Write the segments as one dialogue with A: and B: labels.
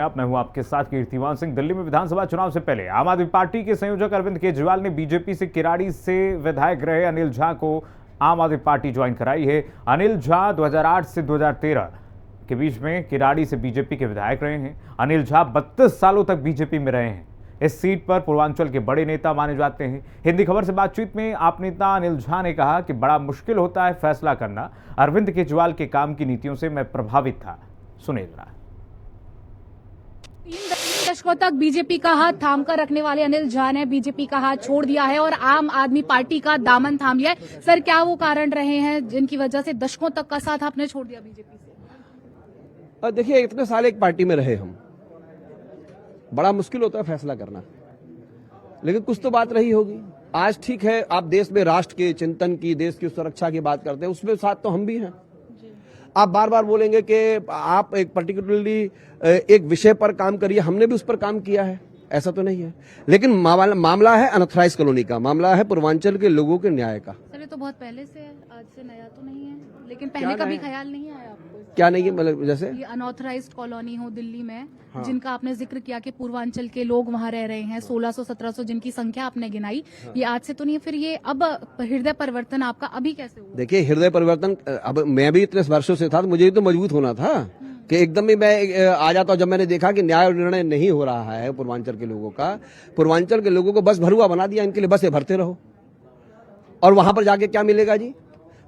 A: मैं हूं आपके साथ कीर्तिमान सिंह। दिल्ली में विधानसभा चुनाव से पहले आम आदमी पार्टी के संयोजक अरविंद केजरीवाल ने बीजेपी से किराड़ी से विधायक रहे अनिल झा को आम आदमी पार्टी ज्वाइन कराई है। अनिल झा 2008 से 2013 के बीच में किराड़ी से बीजेपी के विधायक रहे हैं। अनिल झा 32 सालों तक बीजेपी में रहे हैं। इस सीट पर पूर्वांचल के बड़े नेता माने जाते हैं। हिंदी खबर से बातचीत में आप नेता अनिल झा ने कहा कि बड़ा मुश्किल होता है फैसला करना। अरविंद केजरीवाल के काम की नीतियों से मैं प्रभावित था। सुनिए जरा।
B: 3 दशकों तक बीजेपी का हाथ थाम कर रखने वाले अनिल झा ने बीजेपी का हाथ छोड़ दिया है और आम आदमी पार्टी का दामन थाम लिया है। सर, क्या वो कारण रहे हैं जिनकी वजह से दशकों तक का साथ आपने छोड़ दिया बीजेपी से?
C: देखिए, इतने साल एक पार्टी में रहे हम, बड़ा मुश्किल होता है फैसला करना, लेकिन कुछ तो बात रही होगी। आज ठीक है, आप देश में राष्ट्र के चिंतन की, देश की सुरक्षा की बात करते हैं, उसमें साथ तो हम भी हैं। आप बार बार बोलेंगे कि आप एक पर्टिकुलरली एक विषय पर काम करिए, हमने भी उस पर काम किया है, ऐसा तो नहीं है। लेकिन मामला है अनऑथराइज्ड कॉलोनी का, मामला है पूर्वांचल के लोगों के न्याय का।
B: सर, ये तो बहुत पहले से है, आज से नया तो नहीं है, लेकिन पहले कभी ख्याल नहीं आया आपको?
C: क्या नहीं है, मतलब जैसे
B: ये अनऑथराइज्ड कॉलोनी हो दिल्ली में,
C: हाँ।
B: जिनका आपने जिक्र किया कि पूर्वांचल के लोग वहां रह रहे हैं, 1600-1700 जिनकी संख्या आपने गिनाई, हाँ। ये आज से तो नहीं है, फिर ये अब हृदय परिवर्तन आपका अभी कैसे हुआ?
C: देखिए, हृदय परिवर्तन, अब मैं भी इतने वर्षों से था तो मुझे तो मजबूत होना था कि एकदम ही मैं आ जाता हूं। जब मैंने देखा कि न्याय और निर्णय नहीं हो रहा है पूर्वांचल के लोगों का, पूर्वांचल के लोगों को बस भरुआ बना दिया, इनके लिए बसें भरते रहो। और वहां पर जाके क्या मिलेगा जी?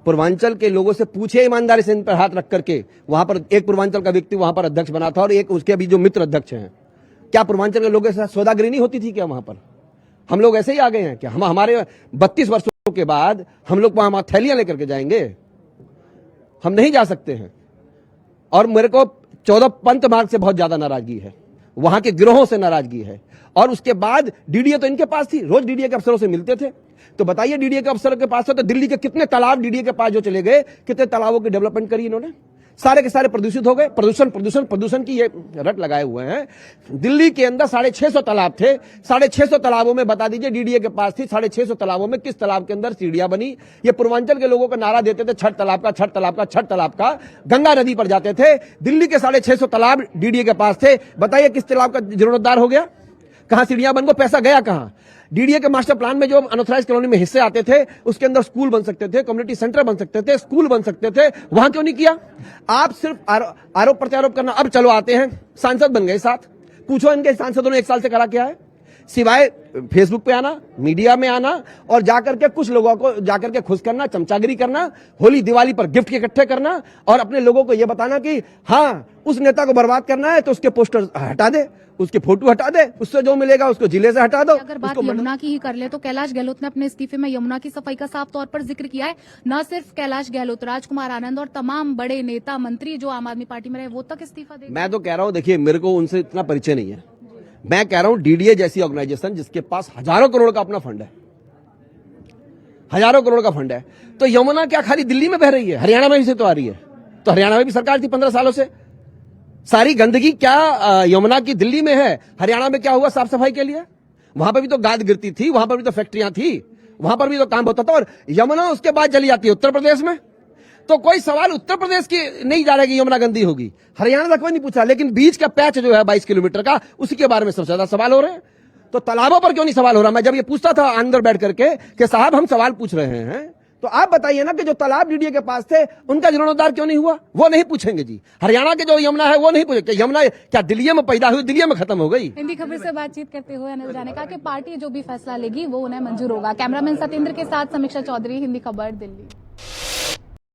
C: पूर्वांचल के लोगों से पूछे ईमानदारी से, इन पर हाथ रख करके। वहां पर एक पूर्वांचल का व्यक्ति वहां पर अध्यक्ष बना था और एक उसके अभी जो मित्र अध्यक्ष हैं। क्या पूर्वांचल के लोगों के साथ सौदागरी नहीं होती थी क्या वहां पर? हम लोग ऐसे ही आ गए हैं क्या? हमारे 32 वर्षों के बाद हम लोग वहां थैलियां लेकर के जाएंगे? हम नहीं जा सकते हैं। और मेरे को 14 पंथ मार्ग से बहुत ज्यादा नाराजगी है, वहां के गिरोहों से नाराजगी है। और उसके बाद डीडीए तो इनके पास थी, रोज डीडीए के अफसरों से मिलते थे। तो बताइए, डीडीए के अफसरों के पास तो दिल्ली के कितने तालाब डीडीए के पास जो चले गए, कितने तालाबों की डेवलपमेंट करी इन्होंने, सारे के सारे प्रदूषित हो गए। प्रदूषण की ये रट लगाए हुए हैं। दिल्ली के अंदर 650 तालाब थे, 650 तालाबों में बता दीजिए डीडीए के पास थी, 650 तालाबों में किस तालाब के अंदर सीढ़ियां बनी? ये पूर्वांचल के लोगों को नारा देते थे, छठ तालाब का, छठ तालाब का, छठ तालाब का। गंगा नदी पर जाते थे। दिल्ली के 650 तालाब डीडीए के पास थे। बताइए किस तालाब का जीर्णोद्धार हो गया? कहां सीढ़ियां बन गई? पैसा गया कहां? डीडीए के मास्टर प्लान में जो अनऑथराइज्ड कॉलोनी में हिस्से आते थे, उसके अंदर स्कूल बन सकते थे, कम्युनिटी सेंटर बन सकते थे, स्कूल बन सकते थे, वहां क्यों नहीं किया? आप सिर्फ आरोप प्रत्यारोप करना। अब चलो आते हैं, सांसद बन गए साथ, पूछो इनके सांसदों ने 1 साल से करा क्या है? सिवाय फेसबुक पे आना, मीडिया में आना और जाकर के कुछ लोगों को जाकर के खुश करना, चमचागिरी करना, होली दिवाली पर गिफ्ट इकट्ठे करना और अपने लोगों को यह बताना कि हाँ, उस नेता को बर्बाद करना है तो उसके पोस्टर हटा दे, उसके फोटो हटा दे, उससे जो मिलेगा उसको जिले से हटा दो।
B: अगर बात यमुना की ही कर ले तो कैलाश गहलोत ने अपने इस्तीफे में यमुना की सफाई का साफ तौर पर जिक्र किया है। न सिर्फ कैलाश गहलोत, राजकुमार आनंद और तमाम बड़े नेता मंत्री जो आम आदमी पार्टी में रहे, वो तक इस्तीफा दे।
C: मैं तो कह रहा हूं, देखिए, मेरे को उनसे इतना परिचय नहीं है। मैं कह रहा हूं डीडीए जैसी ऑर्गेनाइजेशन जिसके पास हजारों करोड़ का अपना फंड है, हजारों करोड़ का फंड है, तो यमुना क्या खाली दिल्ली में बह रही है? हरियाणा में भी से तो आ रही है। तो हरियाणा में भी सरकार थी 15 सालों से। सारी गंदगी क्या यमुना की दिल्ली में है? हरियाणा में क्या हुआ साफ सफाई के लिए? वहां पर भी तो गाद गिरती थी, वहां पर भी तो फैक्ट्रियां थी, वहां पर भी तो काम होता था। और यमुना उसके बाद चली जाती है उत्तर प्रदेश में। तो कोई सवाल उत्तर प्रदेश की नहीं जा रहा कि यमुना गंदी होगी, हरियाणा तक कोई नहीं पूछा। लेकिन बीच का पैच जो है 22 किलोमीटर का, उसी के बारे में सबसे ज्यादा सवाल हो रहे हैं। तो तालाबों पर क्यों नहीं सवाल हो रहा? मैं जब ये पूछता था अंदर बैठ करके कि साहब हम सवाल पूछ रहे हैं, तो आप बताइए ना कि जो तालाब डीडीए के पास थे उनका जीर्णोद्धार क्यों नहीं हुआ? वो नहीं पूछेंगे जी। हरियाणा के जो यमुना है वो नहीं पूछेंगे। यमुना क्या दिल्ली में पैदा हुई, दिल्ली में खत्म हो गई?
B: हिंदी खबर से बातचीत करते हुए अनिल झा ने कहा कि पार्टी जो भी फैसला लेगी वो उन्हें मंजूर होगा। कैमरामैन सत्येंद्र के साथ समीक्षा चौधरी, हिंदी खबर, दिल्ली।